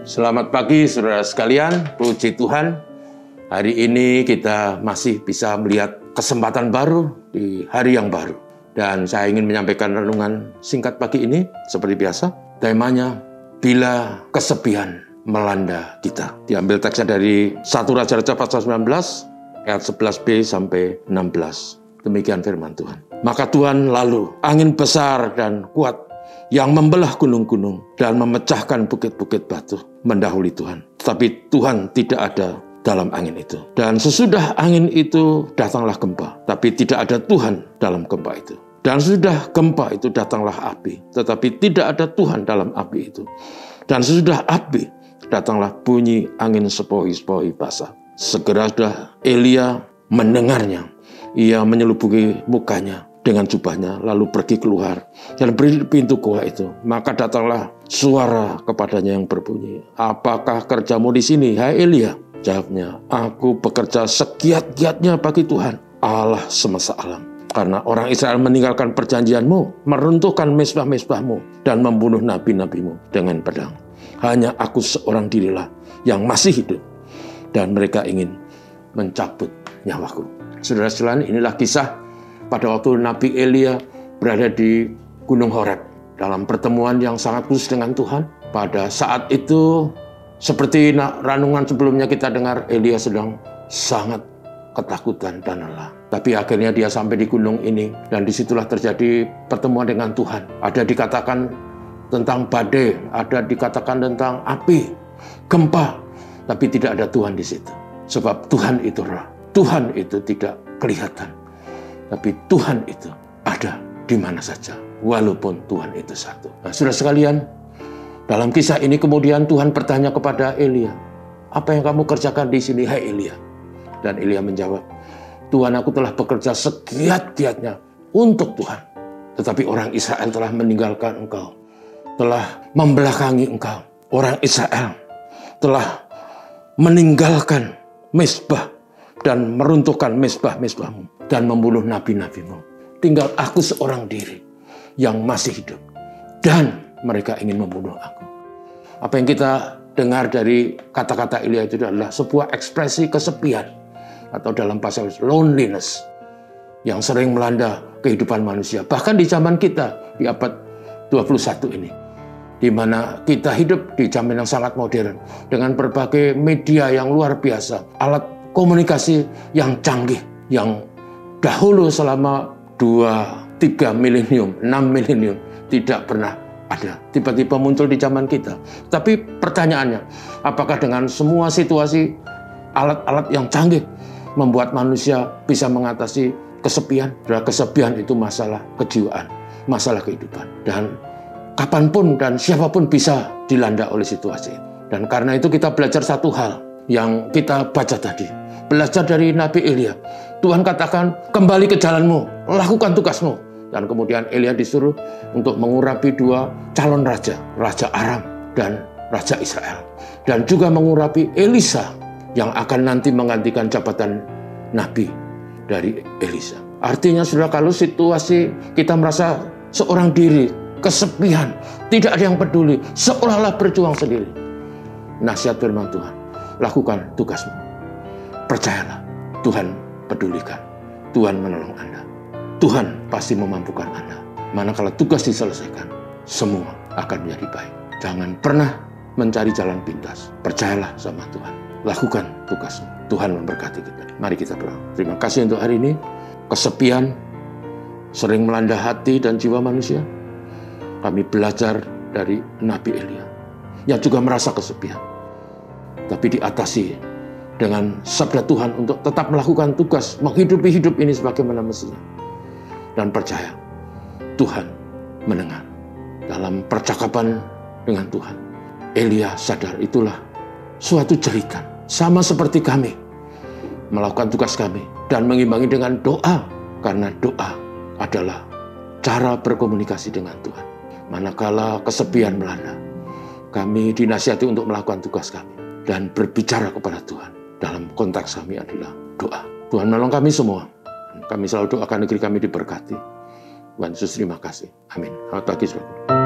Selamat pagi saudara sekalian, puji Tuhan. Hari ini kita masih bisa melihat kesempatan baru di hari yang baru. Dan saya ingin menyampaikan renungan singkat pagi ini seperti biasa. Temanya, bila kesepian melanda kita. Diambil teksnya dari 1 Raja-Raja pasal 19, ayat 11b sampai 16. Demikian firman Tuhan. Maka Tuhan lalu, angin besar dan kuat yang membelah gunung-gunung dan memecahkan bukit-bukit batu mendahului Tuhan. Tetapi Tuhan tidak ada dalam angin itu. Dan sesudah angin itu datanglah gempa, tapi tidak ada Tuhan dalam gempa itu. Dan sesudah gempa itu datanglah api, tetapi tidak ada Tuhan dalam api itu. Dan sesudah api datanglah bunyi angin sepoi-sepoi basah. Segera sudah Elia mendengarnya. Ia menyelubuki mukanya dengan jubahnya, lalu pergi keluar dan berdiri di pintu gua itu. Maka datanglah suara kepadanya yang berbunyi, "Apakah kerjamu di sini, hai Elia?" Jawabnya, "Aku bekerja segiat-giatnya bagi Tuhan, Allah semesta alam. Karena orang Israel meninggalkan perjanjianmu, meruntuhkan mezbah-mezbahmu, dan membunuh nabi-nabimu dengan pedang. Hanya aku seorang dirilah yang masih hidup, dan mereka ingin mencabut nyawaku." Saudara-saudara, inilah kisah pada waktu Nabi Elia berada di Gunung Horeb dalam pertemuan yang sangat khusus dengan Tuhan. Pada saat itu, seperti renungan sebelumnya kita dengar, Elia sedang sangat ketakutan dan lelah. Tapi akhirnya dia sampai di gunung ini, dan disitulah terjadi pertemuan dengan Tuhan. Ada dikatakan tentang badai, ada dikatakan tentang api, gempa, tapi tidak ada Tuhan di situ. Sebab Tuhan itu roh. Tuhan itu tidak kelihatan. Tapi Tuhan itu ada di mana saja, walaupun Tuhan itu satu. Nah, saudara sekalian, dalam kisah ini kemudian Tuhan bertanya kepada Elia, "Apa yang kamu kerjakan di sini, hai Elia?" Dan Elia menjawab, "Tuhan, aku telah bekerja segiat-giatnya untuk Tuhan. Tetapi orang Israel telah meninggalkan engkau, telah membelakangi engkau. Orang Israel telah meninggalkan mezbah dan meruntuhkan mezbah-mezbahmu dan membunuh nabi-nabimu. Tinggal aku seorang diri yang masih hidup, dan mereka ingin membunuh aku." Apa yang kita dengar dari kata-kata Elia itu adalah sebuah ekspresi kesepian, atau dalam bahasa loneliness, yang sering melanda kehidupan manusia. Bahkan di zaman kita, di abad 21 ini, di mana kita hidup di zaman yang sangat modern, dengan berbagai media yang luar biasa, alat komunikasi yang canggih, yang dahulu selama 2-3 milenium, 6 milenium tidak pernah ada. Tiba-tiba muncul di zaman kita. Tapi pertanyaannya, apakah dengan semua situasi alat-alat yang canggih membuat manusia bisa mengatasi kesepian? Dan kesepian itu masalah kejiwaan, masalah kehidupan. Dan kapanpun dan siapapun bisa dilanda oleh situasi. Dan karena itu kita belajar satu hal yang kita baca tadi. Belajar dari Nabi Elia. Tuhan katakan, "Kembali ke jalanmu, lakukan tugasmu." Dan kemudian Elia disuruh untuk mengurapi 2 calon raja, Raja Aram dan Raja Israel. Dan juga mengurapi Elisa yang akan nanti menggantikan jabatan Nabi dari Elisa. Artinya saudara, kalau situasi kita merasa seorang diri, kesepian, tidak ada yang peduli, seolah-olah berjuang sendiri. Nasihat firman Tuhan, lakukan tugasmu. Percayalah, Tuhan pedulikan. Tuhan menolong Anda. Tuhan pasti memampukan Anda. Manakala tugas diselesaikan, semua akan menjadi baik. Jangan pernah mencari jalan pintas. Percayalah sama Tuhan. Lakukan tugasmu. Tuhan memberkati kita. Mari kita berdoa. Terima kasih untuk hari ini. Kesepian sering melanda hati dan jiwa manusia. Kami belajar dari Nabi Elia yang juga merasa kesepian, tapi diatasi dengan sabda Tuhan untuk tetap melakukan tugas, menghidupi hidup ini sebagaimana mestinya. Dan percaya, Tuhan mendengar. Dalam percakapan dengan Tuhan, Elia sadar itulah suatu jeritan. Sama seperti kami, melakukan tugas kami dan mengimbangi dengan doa. Karena doa adalah cara berkomunikasi dengan Tuhan. Manakala kesepian melanda, kami dinasihati untuk melakukan tugas kami dan berbicara kepada Tuhan. Dalam konteks kami adalah doa. Tuhan menolong kami semua. Kami selalu doakan negeri kami diberkati. Tuhan Yesus, terima kasih. Amin. Selamat pagi, saudara.